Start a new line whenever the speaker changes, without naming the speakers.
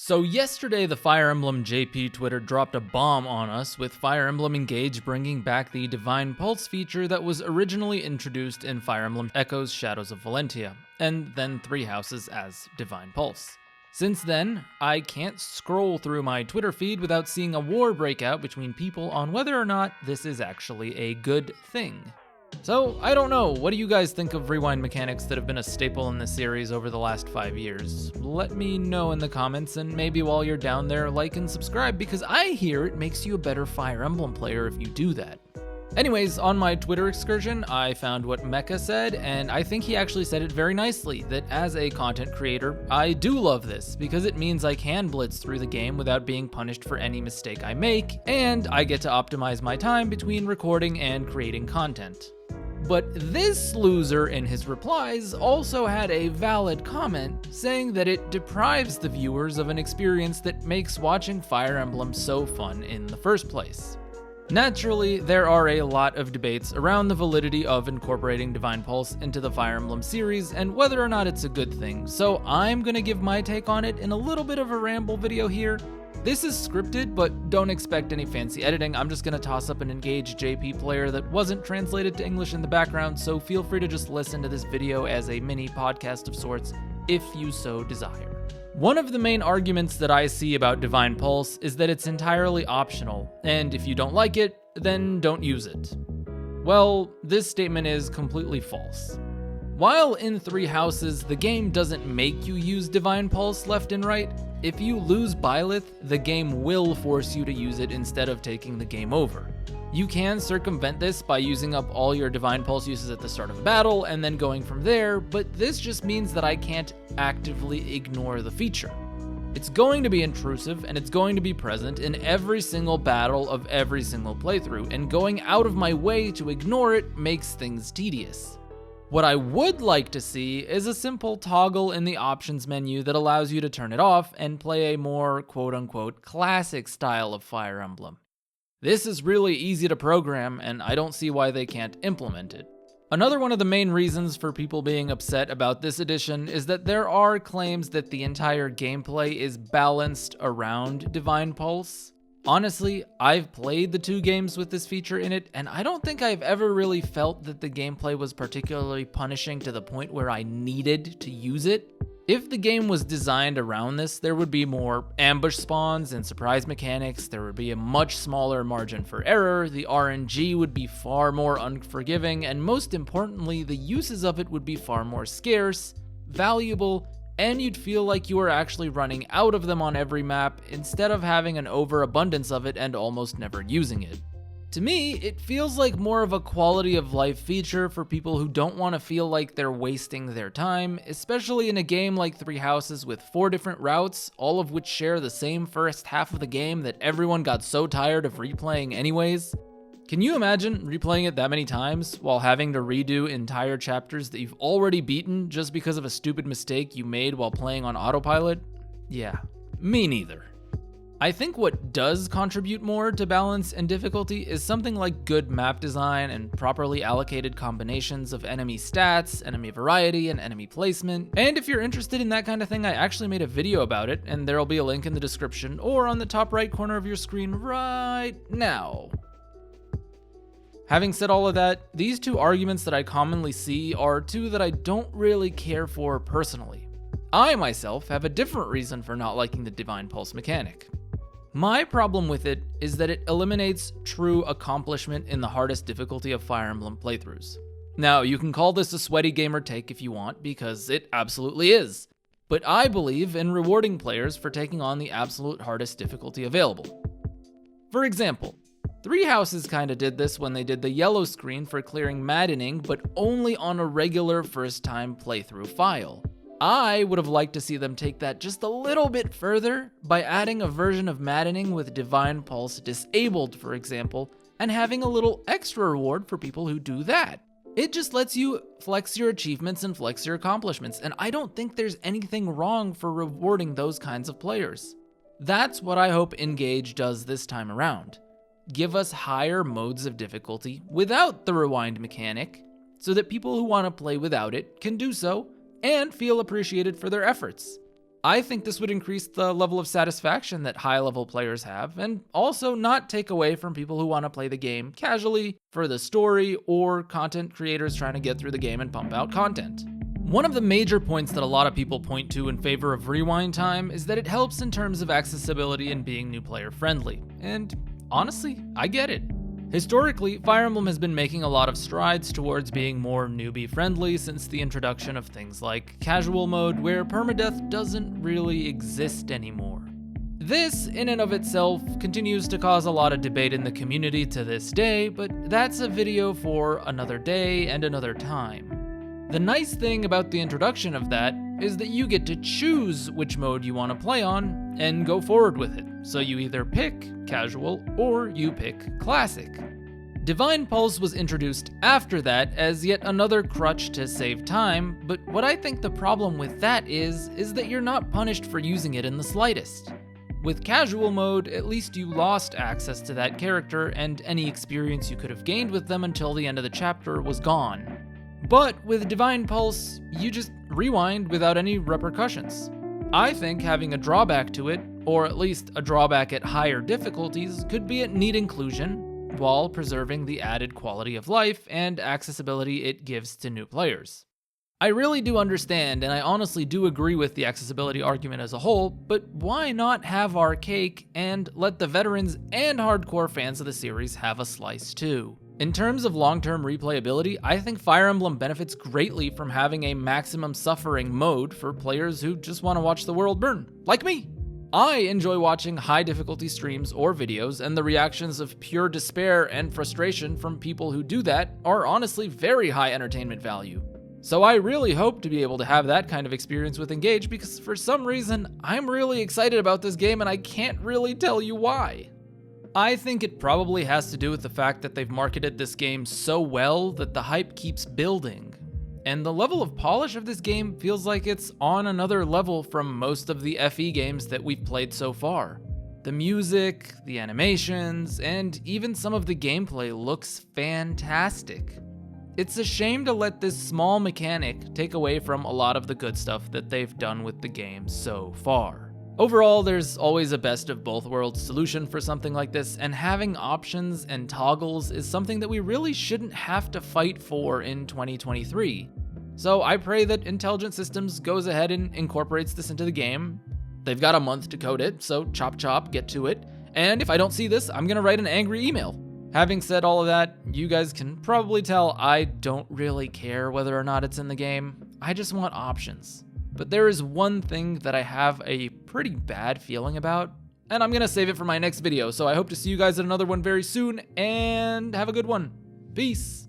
So yesterday, the Fire Emblem JP Twitter dropped a bomb on us with Fire Emblem Engage bringing back the Divine Pulse feature that was originally introduced in Fire Emblem Echoes Shadows of Valentia, and then Three Houses as Divine Pulse. Since then, I can't scroll through my Twitter feed without seeing a war break out between people on whether or not this is actually a good thing. So, I don't know, what do you guys think of rewind mechanics that have been a staple in the series over the last 5 years? Let me know in the comments, and maybe while you're down there, like and subscribe, because I hear it makes you a better Fire Emblem player if you do that. Anyways, on my Twitter excursion, I found what Mecha said, and I think he actually said it very nicely, that as a content creator, I do love this, because it means I can blitz through the game without being punished for any mistake I make, and I get to optimize my time between recording and creating content. But this loser in his replies also had a valid comment saying that it deprives the viewers of an experience that makes watching Fire Emblem so fun in the first place. Naturally, there are a lot of debates around the validity of incorporating Divine Pulse into the Fire Emblem series and whether or not it's a good thing, so I'm gonna give my take on it in a little bit of a ramble video here. This is scripted, but don't expect any fancy editing. I'm just gonna toss up an Engage JP player that wasn't translated to English in the background, so feel free to just listen to this video as a mini podcast of sorts, if you so desire. One of the main arguments that I see about Divine Pulse is that it's entirely optional, and if you don't like it, then don't use it. Well, this statement is completely false. While in Three Houses, the game doesn't make you use Divine Pulse left and right, if you lose Byleth, the game will force you to use it instead of taking the game over. You can circumvent this by using up all your Divine Pulse uses at the start of a battle and then going from there, but this just means that I can't actively ignore the feature. It's going to be intrusive and it's going to be present in every single battle of every single playthrough, and going out of my way to ignore it makes things tedious. What I would like to see is a simple toggle in the options menu that allows you to turn it off and play a more quote-unquote classic style of Fire Emblem. This is really easy to program, and I don't see why they can't implement it. Another one of the main reasons for people being upset about this edition is that there are claims that the entire gameplay is balanced around Divine Pulse. Honestly, I've played the 2 games with this feature in it, and I don't think I've ever really felt that the gameplay was particularly punishing to the point where I needed to use it. If the game was designed around this, there would be more ambush spawns and surprise mechanics, there would be a much smaller margin for error, the RNG would be far more unforgiving, and most importantly, the uses of it would be far more scarce, valuable, and you'd feel like you were actually running out of them on every map instead of having an overabundance of it and almost never using it. To me, it feels like more of a quality of life feature for people who don't want to feel like they're wasting their time, especially in a game like Three Houses with 4 different routes, all of which share the same first half of the game that everyone got so tired of replaying anyways. Can you imagine replaying it that many times while having to redo entire chapters that you've already beaten just because of a stupid mistake you made while playing on autopilot? Yeah, me neither. I think what does contribute more to balance and difficulty is something like good map design and properly allocated combinations of enemy stats, enemy variety, and enemy placement. And if you're interested in that kind of thing, I actually made a video about it, and there'll be a link in the description or on the top right corner of your screen right now. Having said all of that, these 2 arguments that I commonly see are 2 that I don't really care for personally. I myself have a different reason for not liking the Divine Pulse mechanic. My problem with it is that it eliminates true accomplishment in the hardest difficulty of Fire Emblem playthroughs. Now, you can call this a sweaty gamer take if you want, because it absolutely is. But I believe in rewarding players for taking on the absolute hardest difficulty available. For example, Three Houses kinda did this when they did the yellow screen for clearing Maddening, but only on a regular first-time playthrough file. I would have liked to see them take that just a little bit further by adding a version of Maddening with Divine Pulse disabled, for example, and having a little extra reward for people who do that. It just lets you flex your achievements and flex your accomplishments, and I don't think there's anything wrong for rewarding those kinds of players. That's what I hope Engage does this time around. Give us higher modes of difficulty without the rewind mechanic, so that people who want to play without it can do so and feel appreciated for their efforts. I think this would increase the level of satisfaction that high-level players have, and also not take away from people who want to play the game casually for the story or content creators trying to get through the game and pump out content. One of the major points that a lot of people point to in favor of rewind time is that it helps in terms of accessibility and being new player friendly, and honestly, I get it. Historically, Fire Emblem has been making a lot of strides towards being more newbie-friendly since the introduction of things like casual mode, where permadeath doesn't really exist anymore. This, in and of itself, continues to cause a lot of debate in the community to this day, but that's a video for another day and another time. The nice thing about the introduction of that is that you get to choose which mode you want to play on and go forward with it. So you either pick casual or you pick classic. Divine Pulse was introduced after that as yet another crutch to save time, but what I think the problem with that is that you're not punished for using it in the slightest. With casual mode, at least you lost access to that character and any experience you could have gained with them until the end of the chapter was gone. But with Divine Pulse, you just rewind without any repercussions. I think having a drawback to it, or at least a drawback at higher difficulties, could be a neat inclusion, while preserving the added quality of life and accessibility it gives to new players. I really do understand, and I honestly do agree with the accessibility argument as a whole, but why not have our cake and let the veterans and hardcore fans of the series have a slice too? In terms of long-term replayability, I think Fire Emblem benefits greatly from having a maximum suffering mode for players who just want to watch the world burn, like me. I enjoy watching high difficulty streams or videos, and the reactions of pure despair and frustration from people who do that are honestly very high entertainment value. So I really hope to be able to have that kind of experience with Engage, because for some reason, I'm really excited about this game and I can't really tell you why. I think it probably has to do with the fact that they've marketed this game so well that the hype keeps building. And the level of polish of this game feels like it's on another level from most of the FE games that we've played so far. The music, the animations, and even some of the gameplay looks fantastic. It's a shame to let this small mechanic take away from a lot of the good stuff that they've done with the game so far. Overall, there's always a best of both worlds solution for something like this, and having options and toggles is something that we really shouldn't have to fight for in 2023. So I pray that Intelligent Systems goes ahead and incorporates this into the game. They've got a month to code it, so chop chop, get to it. And if I don't see this, I'm gonna write an angry email. Having said all of that, you guys can probably tell I don't really care whether or not it's in the game. I just want options. But there is one thing that I have a pretty bad feeling about, and I'm gonna save it for my next video, so I hope to see you guys in another one very soon, and have a good one. Peace.